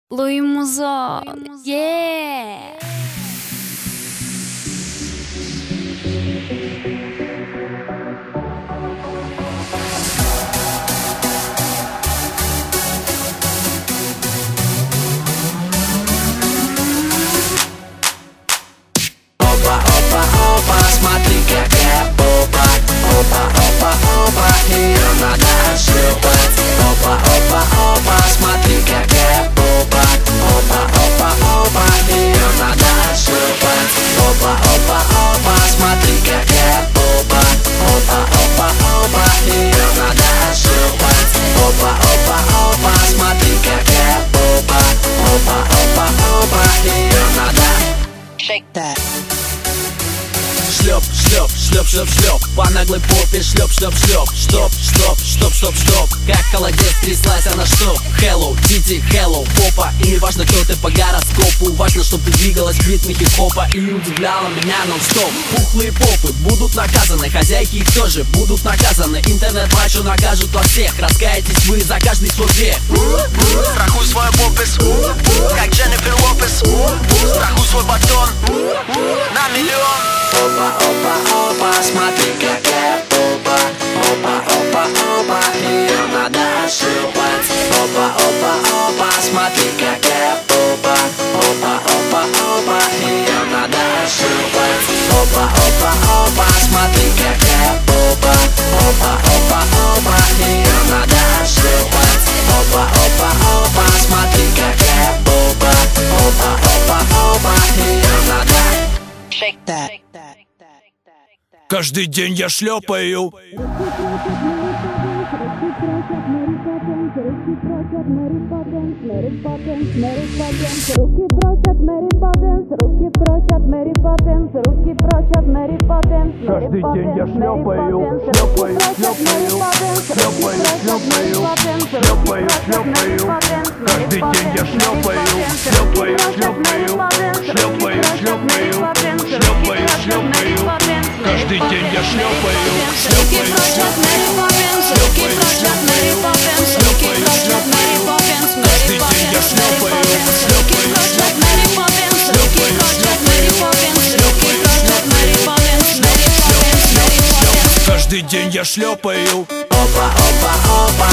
Louis Muzo, yeah. Опа, опа, опа, смотри, какая попа. Опа, опа, опа, ее надо шлепать. Опа, опа, опа, смотри, какая попа. Опа, опа, опа, ее надо шлепать. Опа, опа, опа, смотри, какая попа. Опа, опа, опа, ее надо шлепать. Опа, опа, опа, смотри, какая попа. Опа, опа, опа, ее надо shake that. Шлеп, шлеп, шлеп, шлеп, шлеп. По наглой попе шлеп, шлеп, шлеп. Штоп, штоп, штоп, штоп, штоп. Как холодец тряслась она, штоп. Hello, Тити, hello, попа. И не важно, кто ты по гороскопу. Важно, чтоб ты двигалась в ритме хип-хопа и удивляла меня нон-стоп. Пухлые попы будут наказаны, хозяйки их тоже будут наказаны. Интернет-мачо накажут вас всех. Раскаетесь вы за каждый свой грех. Страхуй свой попис, как Дженнифер Лопес. Страхуй свой батон на миллион. Опа, опа, опа, смотри, какая попа. Опа, опа, опа, ее надо шлепать. Опа, опа, опа, смотри, какая попа. Опа, опа, опа, ее надо шлепать. Опа, опа, опа, смотри, какая попа. Опа, опа, опа, ее надо шлепать. Опа, опа, опа, смотри, какая попа. Опа, опа, опа, ее надо shake that. Каждый день я шлепаю. Каждый день я шлепаю, шлепаю, шлепаю, шлепаю, шлепаю, шлепаю, шлепаю. Каждый день я шлепаю, шлепаю, шлепаю, шлепаю, шлепаю, шлепаю, шлепаю. Каждый день я шлепаю, шлепаю, шлепаю, шлепаю, шлепаю, шлепаю, шлепаю. Каждый день я шлепаю, шлепаю, шлепаю, шлепаю, шлепаю, шлепаю, шлепаю. Каждый день я шлепаю. Опа, опа, опа,